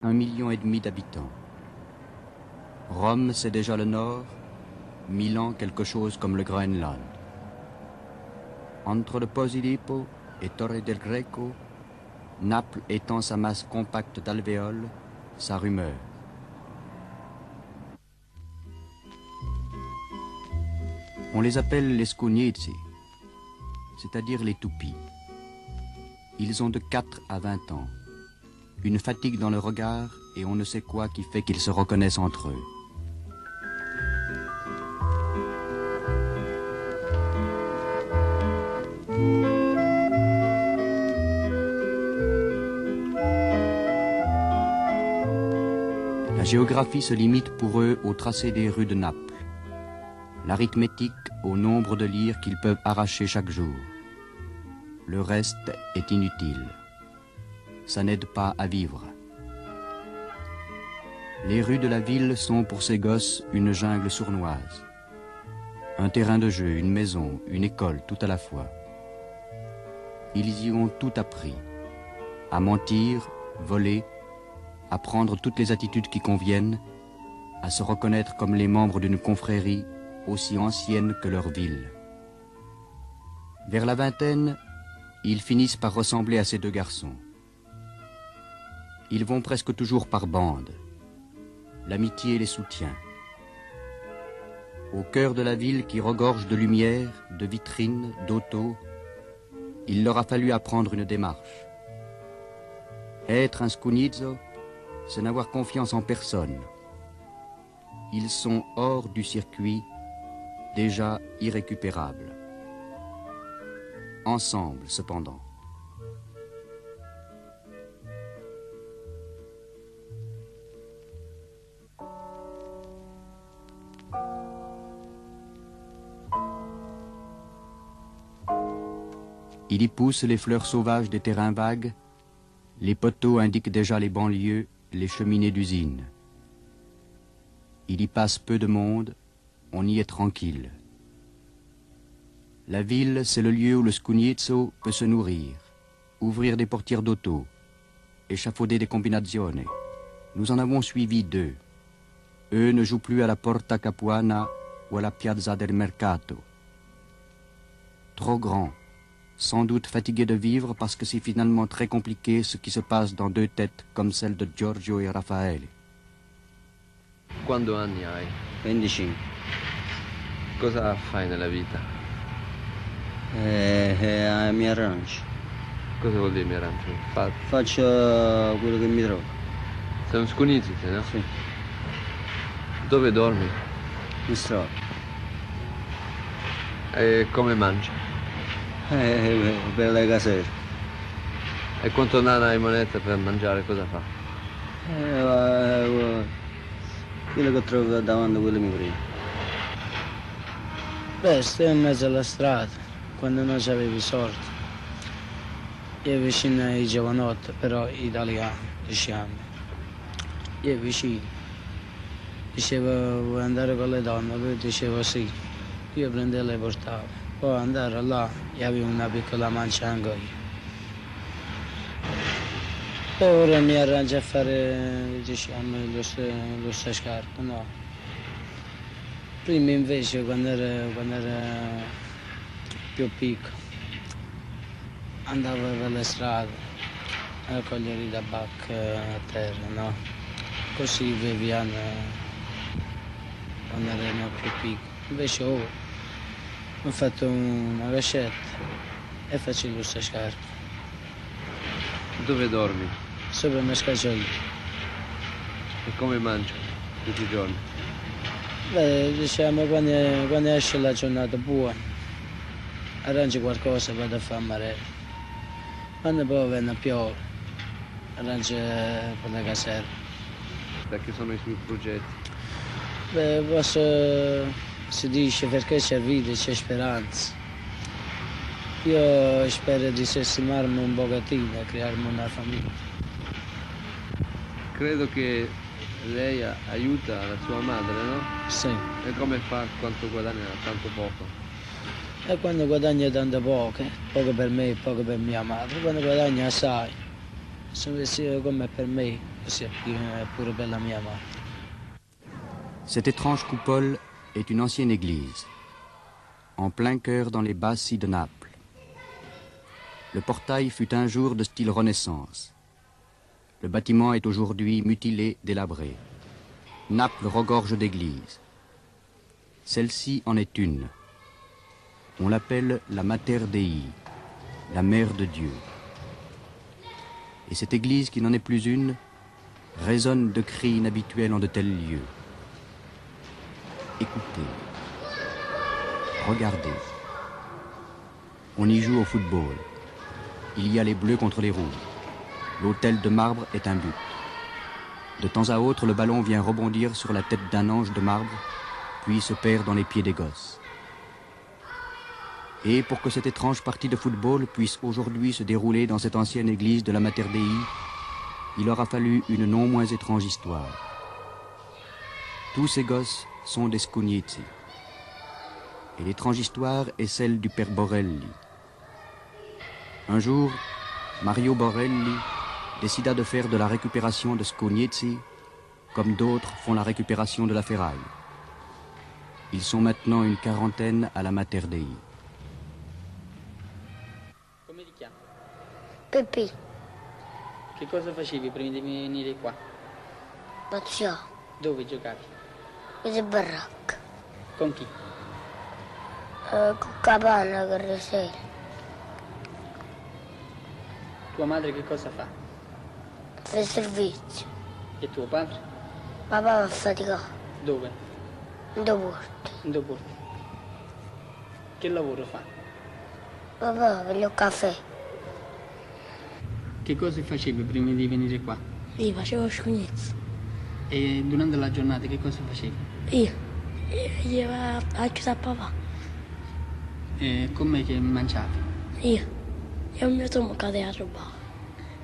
1,5 million d'habitants. Rome, c'est déjà le nord, Milan quelque chose comme le Groenland. Entre le Posillipo et Torre del Greco, Naples étend sa masse compacte d'alvéoles, sa rumeur. On les appelle les Scugnetti, c'est-à-dire les toupies. Ils ont de 4 à 20 ans, une fatigue dans le regard et on ne sait quoi qui fait qu'ils se reconnaissent entre eux. La géographie se limite pour eux au tracé des rues de Naples, l'arithmétique au nombre de lires qu'ils peuvent arracher chaque jour. Le reste est inutile. Ça n'aide pas à vivre. Les rues de la ville sont pour ces gosses une jungle sournoise. Un terrain de jeu, une maison, une école, tout à la fois. Ils y ont tout appris. À mentir, voler, à prendre toutes les attitudes qui conviennent, à se reconnaître comme les membres d'une confrérie aussi ancienne que leur ville. Vers la vingtaine, ils finissent par ressembler à ces deux garçons. Ils vont presque toujours par bandes. L'amitié les soutient. Au cœur de la ville qui regorge de lumière, de vitrines, d'autos, il leur a fallu apprendre une démarche. Être un Scugnizzo, c'est n'avoir confiance en personne. Ils sont hors du circuit, déjà irrécupérables. Ensemble, cependant. Il y pousse les fleurs sauvages des terrains vagues, les poteaux indiquent déjà les banlieues, les cheminées d'usines. Il y passe peu de monde, on y est tranquille. La ville, c'est le lieu où le Scugnizzo peut se nourrir, ouvrir des portières d'auto, échafauder des combinazioni. Nous en avons suivi 2. Eux ne jouent plus à la Porta Capuana ou à la Piazza del Mercato. Trop grands, sans doute fatigués de vivre parce que c'est finalement très compliqué ce qui se passe dans 2 têtes comme celle de Giorgio et Raffaele. Quanti anni hai? 25. Cosa fai nella vita? Mi arrangio. Cosa vuol dire mi arrangio? Faccio quello che mi trovo. Sei un Scugnizzo, no? Sì. Dove dormi? In strada. E come mangi? Per le casere. E quando non hai monete per mangiare cosa fa? Quello che trovo davanti, quello mi prendo. Beh, stai in mezzo alla strada, quando non c'avevi soldi. Io vicino ai giovanotti, però italiani, diciamo. Io vicino. Dicevo, vuoi andare con le donne? Lui diceva sì. Io prendevo e le portavo. Poi andare là, e avevo una piccola mancia anche io. Ora mi arrangio a fare, diciamo, lo scarpe, no. Prima invece, quando ero più piccolo, andavo per le strade a raccogliere i tabacchi a terra, no. Così viviamo quando erano più piccoli. Invece ora ho fatto una cascetta e faccio lo scarpe. Dove dormi? Sopra una scacciaia. E come mangi tutti i giorni? Beh, diciamo quando esce la giornata buona, arrangio qualcosa, vado a fare marella. Quando poi viene a piovere, arrangio per la caserma. Perché sono i suoi progetti? Beh, si dice perché c'è vita, c'è speranza. Io spero di sistemarmi un pochettino e crearmi una famiglia. Credo che lei aiuta la sua madre, no? Sì. E come fa quanto guadagna tanto poco? E quando guadagno tanto poco per me e poco per mia madre, quando guadagno assai, sono vestito come per me, Sì, pure per la mia parte. Cette étrange coupole est une ancienne église, en plein cœur dans les basses de Naples. Le portail fut un jour de style Renaissance. Le bâtiment est aujourd'hui mutilé, délabré. Naples regorge d'églises. Celle-ci en est une. On l'appelle la Mater Dei, la Mère de Dieu. Et cette église qui n'en est plus une résonne de cris inhabituels en de tels lieux. Écoutez, regardez. On y joue au football. Il y a les bleus contre les rouges. L'autel de marbre est un but. De temps à autre, le ballon vient rebondir sur la tête d'un ange de marbre, puis se perd dans les pieds des gosses. Et pour que cette étrange partie de football puisse aujourd'hui se dérouler dans cette ancienne église de la Mater Dei, il aura fallu une non moins étrange histoire. Tous ces gosses sont des Scugnetti. Et l'étrange histoire est celle du père Borelli. Un jour, Mario Borelli décida de faire de la récupération de Scugnetti comme d'autres font la récupération de la ferraille. Ils sont maintenant une quarantaine à la Mater Dei. Come ti chiami? Pepe, Che cosa facevi prima di venire qua? Pazzia, Dove giocavi? questa baracca, Con chi? con capanna che resele, Tua madre che cosa fa? fa servizio. E tuo padre? Papà va a faticare, Dove? non ti porta. In Doporto. Che lavoro fa? Papà voglio il caffè. Che cosa facevi prima di venire qua? Io facevo scugnezzi. E durante la giornata che cosa facevi? Io ivo a aiutare papà. E com'è che mangiavi? Io. E il mio tomo cadeva a rubare.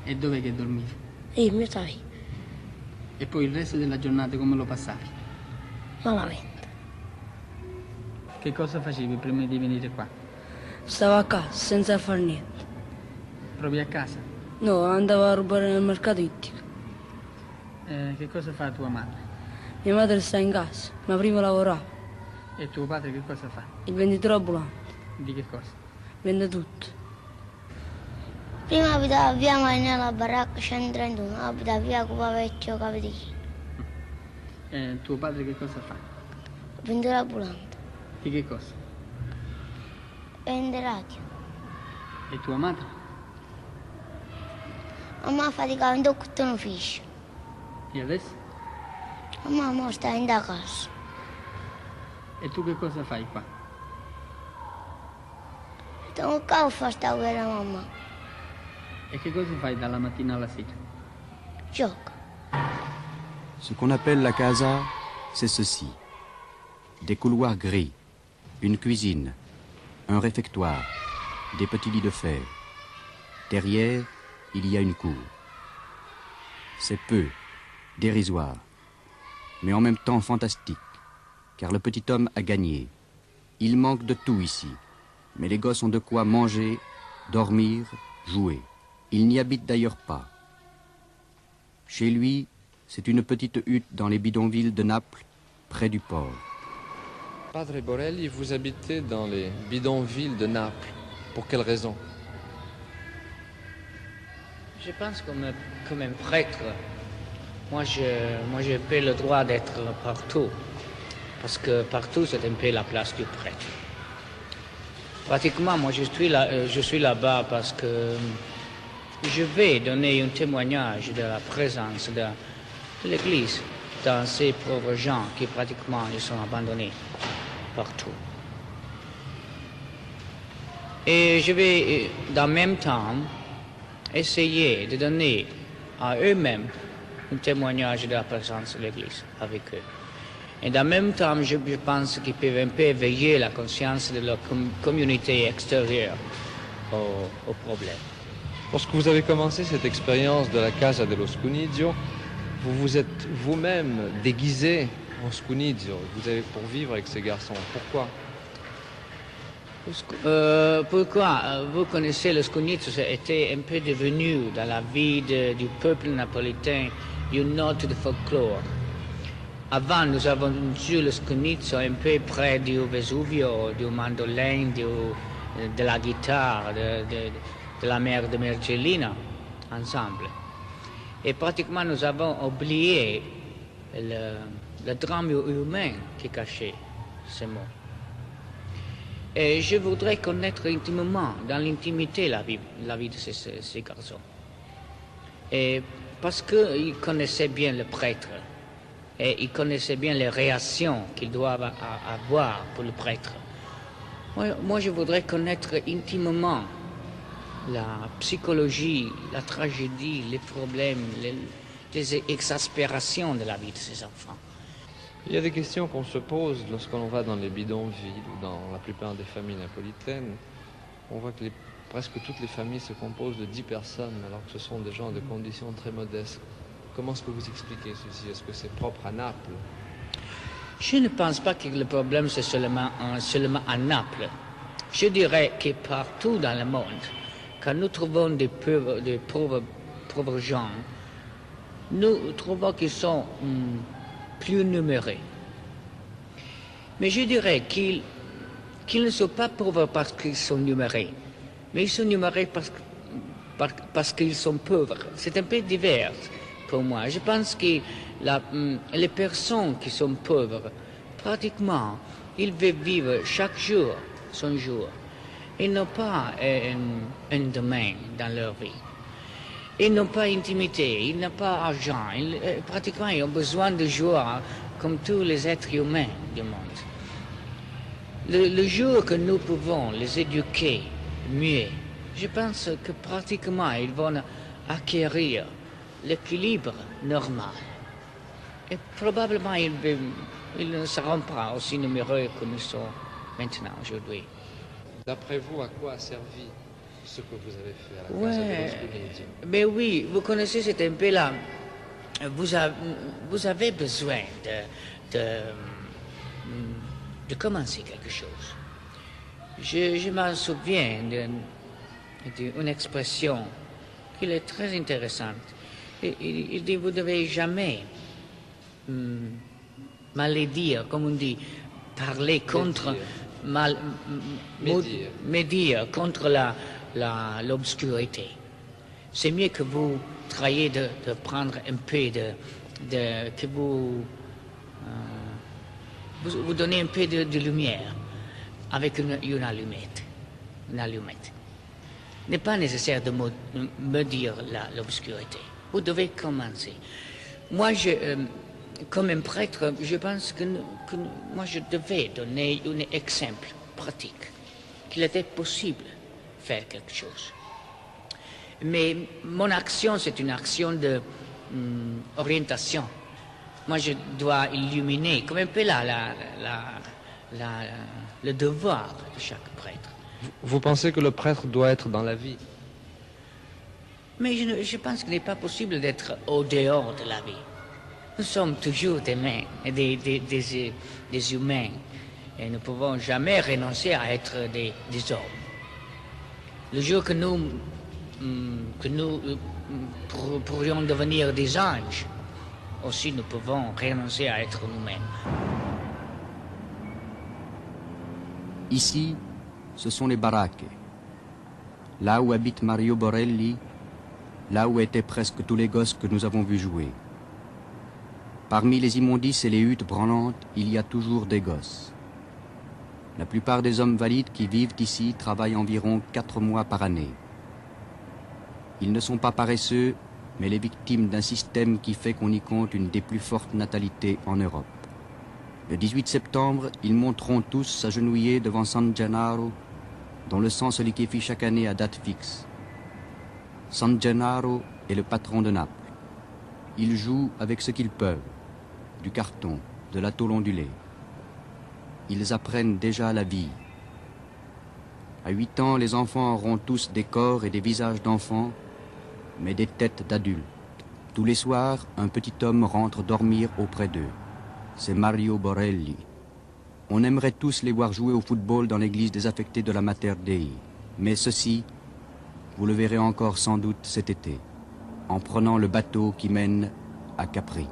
E dov'è che dormivi? Io, il mio tavi. E poi il resto della giornata come lo passavi? Malamente. Che cosa facevi prima di venire qua? Stavo a casa senza far niente. Proprio a casa? No, andavo a rubare nel mercato ittico. Che cosa fa tua madre? Mia madre sta in casa, ma prima lavorava. E tuo padre che cosa fa? Il venditore ambulante. Di che cosa? Vende tutto. Prima abitava via Marinella baracca 131, abitava via Cupa Vecchio Capitino, E tuo padre che cosa fa? venditore ambulante, Di che cosa? vende radio. E tua madre? Mamma faticava in tutto un ufficio, E adesso? mamma mo sta in da casa. E tu che cosa fai qua? Tengo il caffè sta con la mamma, E che cosa fai dalla mattina alla sera? gioca. Ce qu'on appelle la casa, c'est ceci. Des couloirs gris, une cuisine, un réfectoire, des petits lits de fer. Derrière, il y a une cour. C'est peu, dérisoire, mais en même temps fantastique, car le petit homme a gagné. Il manque de tout ici, mais les gosses ont de quoi manger, dormir, jouer. Il n'y habite d'ailleurs pas. Chez lui, c'est une petite hutte dans les bidonvilles de Naples, près du port. Padre Borelli, vous habitez dans les bidonvilles de Naples. Pour quelle raison? Je pense comme un prêtre, moi j'ai pas le droit d'être partout, parce que partout c'est un peu la place du prêtre. Pratiquement, moi je suis là-bas parce que je vais donner un témoignage de la présence de l'Église dans ces pauvres gens qui pratiquement ils sont abandonnés partout. Et je vais, dans le même temps, essayer de donner à eux-mêmes un témoignage de la présence de l'Église avec eux. Et dans le même temps, je pense qu'ils peuvent un peu éveiller la conscience de leur communauté extérieure au problème. Lorsque vous avez commencé cette expérience de la Casa dello Scunizio, vous vous êtes vous-même déguisé en Scunizio. Vous avez pour vivre avec ces garçons. Pourquoi? Pourquoi? Vous connaissez le Scunizio, c'était un peu devenu dans la vie du peuple napolitain une note de folklore. Avant, nous avons vu le Sconizio un peu près du Vesuvio, du mandolin, de la guitare, de la mère de Mergellina, ensemble. Et pratiquement, nous avons oublié le drame humain qui cachait ces mots. Et je voudrais connaître intimement, dans l'intimité, la vie de ces garçons. Et parce qu'ils connaissaient bien le prêtre, et ils connaissaient bien les réactions qu'ils doivent avoir pour le prêtre. Moi, je voudrais connaître intimement la psychologie, la tragédie, les problèmes, les exaspérations de la vie de ces enfants. Il y a des questions qu'on se pose lorsqu'on va dans les bidonvilles ou dans la plupart des familles napolitaines. On voit que presque toutes les familles se composent de 10 personnes, alors que ce sont des gens de conditions très modestes. Comment est-ce que vous expliquez ceci? Est-ce que c'est propre à Naples? Je ne pense pas que le problème c'est seulement à Naples. Je dirais que partout dans le monde, quand nous trouvons des pauvres gens, nous trouvons qu'ils sont plus numéros. Mais je dirais qu'ils ne sont pas pauvres parce qu'ils sont numérés, mais ils sont numérés parce qu'ils sont pauvres. C'est un peu divers pour moi. Je pense que les personnes qui sont pauvres, pratiquement, ils veulent vivre chaque jour son jour. Ils n'ont pas un domaine dans leur vie. Ils n'ont pas intimité, ils n'ont pas argent. Pratiquement, ils ont besoin de joie comme tous les êtres humains du monde. Le jour que nous pouvons les éduquer mieux, je pense que pratiquement, ils vont acquérir l'équilibre normal. Et probablement, ils ne seront pas aussi nombreux que nous sommes maintenant, aujourd'hui. D'après vous, à quoi a servi ce que vous avez fait à la Casa dello Sconizio? Mais oui, vous connaissez cet un peu là. Vous avez besoin de commencer quelque chose. Je m'en souviens d'une expression qui est très intéressante. Il dit, vous ne devez jamais malédire, comme on dit, parler contre, médire contre l'obscurité. C'est mieux que vous travaillez de prendre un peu que vous donnez un peu de lumière avec une allumette. Une allumette. Il n'est pas nécessaire de me dire l'obscurité. Vous devez commencer. Moi, comme un prêtre, je pense que moi, je devais donner un exemple pratique, qu'il était possible de faire quelque chose. Mais mon action, c'est une action d'orientation. Moi, je dois illuminer, comme un peu le devoir de chaque prêtre. Vous pensez que le prêtre doit être dans la vie? Mais je pense qu'il n'est pas possible d'être au dehors de la vie. Nous sommes toujours des humains, des humains, et nous ne pouvons jamais renoncer à être des hommes. Le jour que nous pourrions devenir des anges, aussi nous pouvons renoncer à être nous-mêmes. Ici, ce sont les baraques. Là où habite Mario Borelli, là où étaient presque tous les gosses que nous avons vus jouer. Parmi les immondices et les huttes branlantes, il y a toujours des gosses. La plupart des hommes valides qui vivent ici travaillent environ 4 mois par année. Ils ne sont pas paresseux, mais les victimes d'un système qui fait qu'on y compte une des plus fortes natalités en Europe. Le 18 septembre, ils monteront tous s'agenouiller devant San Gennaro, dont le sang se liquéfie chaque année à date fixe. San Gennaro est le patron de Naples. Ils jouent avec ce qu'ils peuvent, du carton, de la tôle ondulée. Ils apprennent déjà la vie. À 8 ans, les enfants auront tous des corps et des visages d'enfants, mais des têtes d'adultes. Tous les soirs, un petit homme rentre dormir auprès d'eux. C'est Mario Borelli. On aimerait tous les voir jouer au football dans l'église désaffectée de la Mater Dei. Mais ceci, vous le verrez encore sans doute cet été, en prenant le bateau qui mène à Capri.